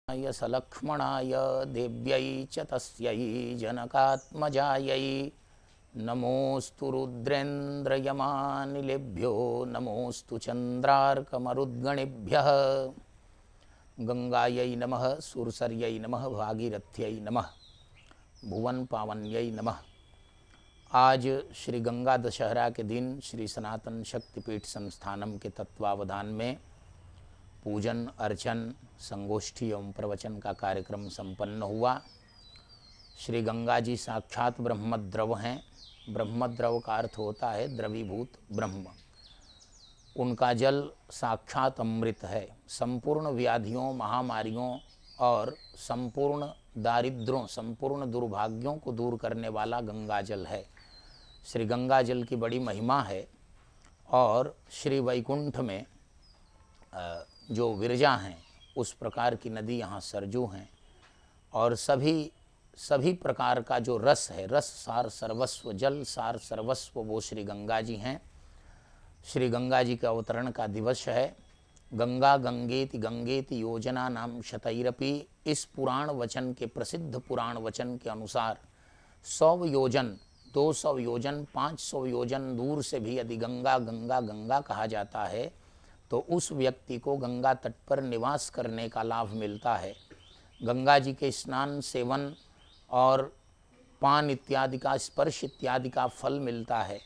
य सलक्ष्मणाय देव्यै च तस्यै जनकात्मजायै नमोऽस्तु रुद्रेन्द्रयमानिलेभ्यो नमोऽस्तु चन्द्रार्कमरुद्गणेभ्यः। गंगायै नमः, सुरसर्यै नमः, भागीरथ्यै नमः, भुवन पावन्यै नमः। आज श्री गंगा दशहरा के दिन श्री सनातन शक्तिपीठ संस्थानम के तत्वावधान में पूजन अर्चन संगोष्ठी एवं प्रवचन का कार्यक्रम संपन्न हुआ। श्री गंगा जी साक्षात ब्रह्मद्रव हैं। ब्रह्मद्रव का अर्थ होता है द्रवीभूत ब्रह्म। उनका जल साक्षात अमृत है। संपूर्ण व्याधियों, महामारियों और संपूर्ण दारिद्रों, संपूर्ण दुर्भाग्यों को दूर करने वाला गंगा जल है। श्री गंगा जल की बड़ी महिमा है। और श्री वैकुंठ में जो विरजा हैं उस प्रकार की नदी यहाँ सरजू हैं। और सभी प्रकार का जो रस है, रस सार सर्वस्व, जल सार सर्वस्व, वो श्री गंगा जी हैं। श्री गंगा जी के अवतरण का दिवस है। गंगा गंगेति गंगेति योजना नाम शतैरपि। इस पुराण वचन के, प्रसिद्ध पुराण वचन के अनुसार 100 योजन, 200 योजन, 500 योजन दूर से भी यदि गंगा गंगा गंगा कहा जाता है तो उस व्यक्ति को गंगा तट पर निवास करने का लाभ मिलता है। गंगा जी के स्नान, सेवन और पान इत्यादि का, स्पर्श इत्यादि का फल मिलता है।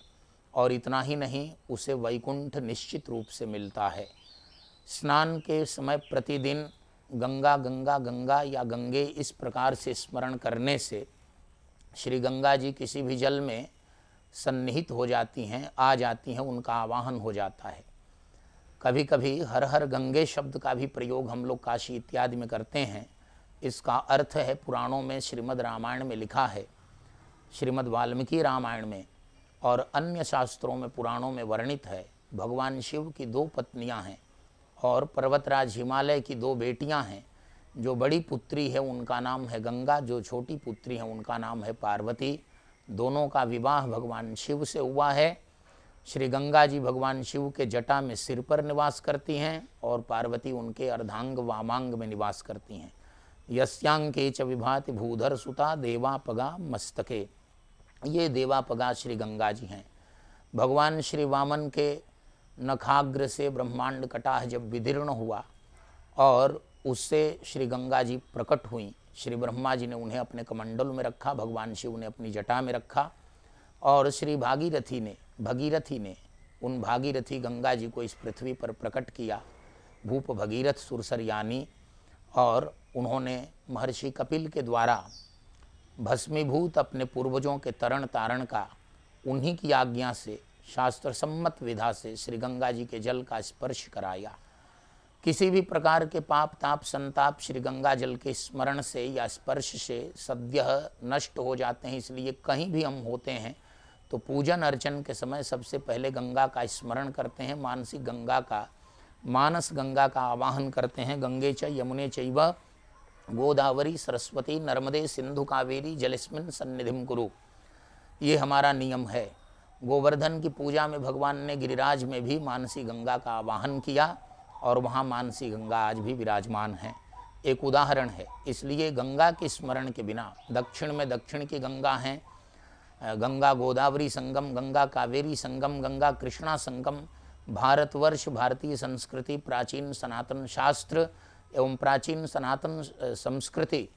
और इतना ही नहीं, उसे वैकुंठ निश्चित रूप से मिलता है। स्नान के समय प्रतिदिन गंगा गंगा गंगा या गंगे इस प्रकार से स्मरण करने से श्री गंगा जी किसी भी जल में सन्निहित हो जाती हैं, आ जाती हैं, उनका आवाहन हो जाता है। कभी कभी हर हर गंगे शब्द का भी प्रयोग हम लोग काशी इत्यादि में करते हैं। इसका अर्थ है, पुराणों में, श्रीमद् रामायण में लिखा है, श्रीमद् वाल्मीकि रामायण में और अन्य शास्त्रों में, पुराणों में वर्णित है। भगवान शिव की 2 पत्नियां हैं और पर्वतराज हिमालय की 2 बेटियां हैं। जो बड़ी पुत्री है उनका नाम है गंगा, जो छोटी पुत्री है उनका नाम है पार्वती। दोनों का विवाह भगवान शिव से हुआ है। श्री गंगा जी भगवान शिव के जटा में सिर पर निवास करती हैं और पार्वती उनके अर्धांग वामांग में निवास करती हैं। यस्यांके च विभाति भूधर सुता देवापगा मस्तके। ये देवापगा श्री गंगा जी हैं। भगवान श्री वामन के नखाग्र से ब्रह्मांड कटाह जब विदीर्ण हुआ और उससे श्री गंगा जी प्रकट हुई, श्री ब्रह्मा जी ने उन्हें अपने कमंडल में रखा, भगवान शिव ने अपनी जटा में रखा। और श्री भगीरथी ने उन भागीरथी गंगा जी को इस पृथ्वी पर प्रकट किया, भूप भगीरथ सुरसर यानी। और उन्होंने महर्षि कपिल के द्वारा भस्मीभूत अपने पूर्वजों के तरण तारण का उन्हीं की आज्ञा से, शास्त्र सम्मत विधा से श्री गंगा जी के जल का स्पर्श कराया। किसी भी प्रकार के पाप ताप संताप श्री गंगा जल के स्मरण से या स्पर्श से सद्यः नष्ट हो जाते हैं। इसलिए कहीं भी हम होते हैं तो पूजन अर्चन के समय सबसे पहले गंगा का स्मरण करते हैं, मानसिक गंगा का, मानस गंगा का आवाहन करते हैं। गंगे च यमुने चैव गोदावरी सरस्वती नर्मदे सिंधु कावेरी जलेस्मिन् सन्निधिं कुरु। ये हमारा नियम है। गोवर्धन की पूजा में भगवान ने गिरिराज में भी मानसी गंगा का आवाहन किया और वहाँ मानसी गंगा आज भी विराजमान है। एक उदाहरण है। इसलिए गंगा के स्मरण के बिना, दक्षिण में दक्षिण की गंगा हैं, गंगा गोदावरी संगम, गंगा कावेरी संगम, गंगा कृष्णा संगम। भारतवर्ष, भारतीय संस्कृति, प्राचीन सनातन शास्त्र एवं प्राचीन सनातन संस्कृति,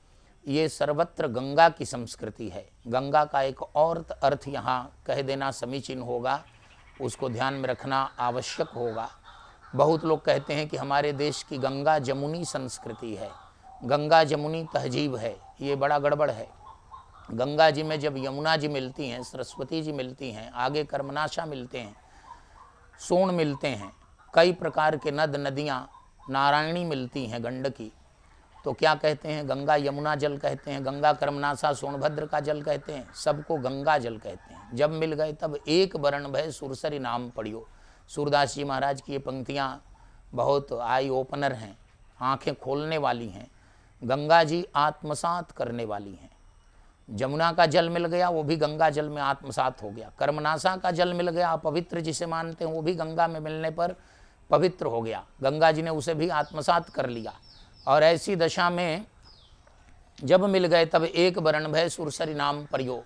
ये सर्वत्र गंगा की संस्कृति है। गंगा का एक और अर्थ यहाँ कह देना समीचीन होगा, उसको ध्यान में रखना आवश्यक होगा। बहुत लोग कहते हैं कि हमारे देश की गंगा जमुनी संस्कृति है, गंगा जमुनी तहजीब है। ये बड़ा गड़बड़ है। गंगा जी में जब यमुना जी मिलती हैं, सरस्वती जी मिलती हैं, आगे कर्मनाशा मिलते हैं, सोन मिलते हैं, कई प्रकार के नद नदियाँ, नारायणी मिलती हैं, गंडकी, तो क्या कहते हैं? गंगा यमुना जल कहते हैं, गंगा कर्मनाशा सोनभद्र का जल कहते हैं, सबको गंगा जल कहते हैं। जब मिल गए तब एक वरण भय सुरसरी नाम पढ़ियो। सूरदास जी महाराज की ये पंक्तियाँ बहुत आई ओपनर हैं, आँखें खोलने वाली हैं। गंगा जी आत्मसात करने वाली हैं। जमुना का जल मिल गया, वो भी गंगा जल में आत्मसात हो गया। कर्मनाशा का जल मिल गया, अपवित्र जिसे मानते हैं, वो भी गंगा में मिलने पर पवित्र हो गया। गंगा जी ने उसे भी आत्मसात कर लिया। और ऐसी दशा में जब मिल गए तब एक वरण भय सुरसरी नाम प्रयो।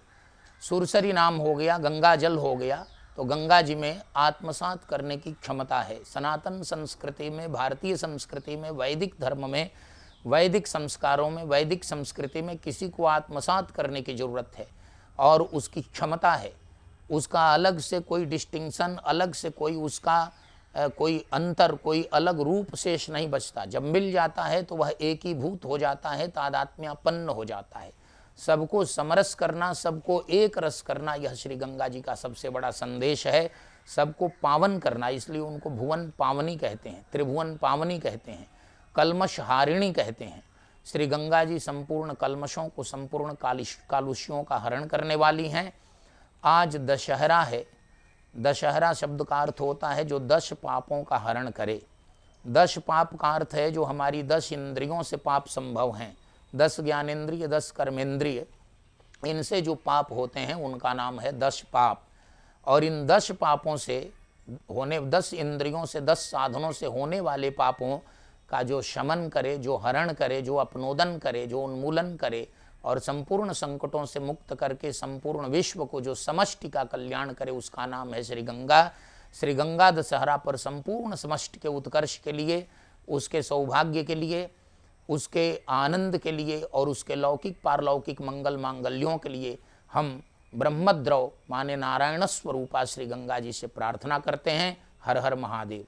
सुरसरी नाम हो गया, गंगा जल हो गया, तो गंगा जी में आत्मसात करने की क्षमता है। सनातन संस्कृति में, भारतीय संस्कृति में, वैदिक धर्म में, वैदिक संस्कारों में, वैदिक संस्कृति में किसी को आत्मसात करने की जरूरत है और उसकी क्षमता है। उसका अलग से कोई डिस्टिंक्शन, अलग से कोई उसका कोई अंतर, कोई अलग रूप शेष नहीं बचता। जब मिल जाता है तो वह एकीभूत हो जाता है, तादात्म्यपन्न हो जाता है। सबको समरस करना, सबको एक रस करना, यह श्री गंगा जी का सबसे बड़ा संदेश है। सबको पावन करना, इसलिए उनको भुवन पावनी कहते हैं, त्रिभुवन पावनी कहते हैं, कलमश हारिणी कहते हैं। श्री गंगा जी संपूर्ण कलमशों को, संपूर्ण कालुष्यों का हरण करने वाली हैं। आज दशहरा है। दशहरा शब्द का अर्थ होता है जो 10 पापों का हरण करे। 10 पाप का अर्थ है जो हमारी 10 इंद्रियों से पाप संभव हैं। 10 ज्ञानेंद्रिय, 10 कर्मेंद्रिय, इनसे जो पाप होते हैं उनका नाम है 10 पाप। और इन 10 पापों से होने, 10 इंद्रियों से, 10 साधनों से होने वाले पापों का जो शमन करे, जो हरण करे, जो अपनोदन करे, जो उन्मूलन करे और संपूर्ण संकटों से मुक्त करके संपूर्ण विश्व को जो समष्टि का कल्याण करे, उसका नाम है श्री गंगा। श्री गंगा दशहरा पर संपूर्ण समष्टि के उत्कर्ष के लिए, उसके सौभाग्य के लिए, उसके आनंद के लिए और उसके लौकिक पारलौकिक मंगल मांगल्यों के लिए हम ब्रह्मद्रव माने नारायण स्वरूपा श्री गंगा जी से प्रार्थना करते हैं। हर हर महादेव।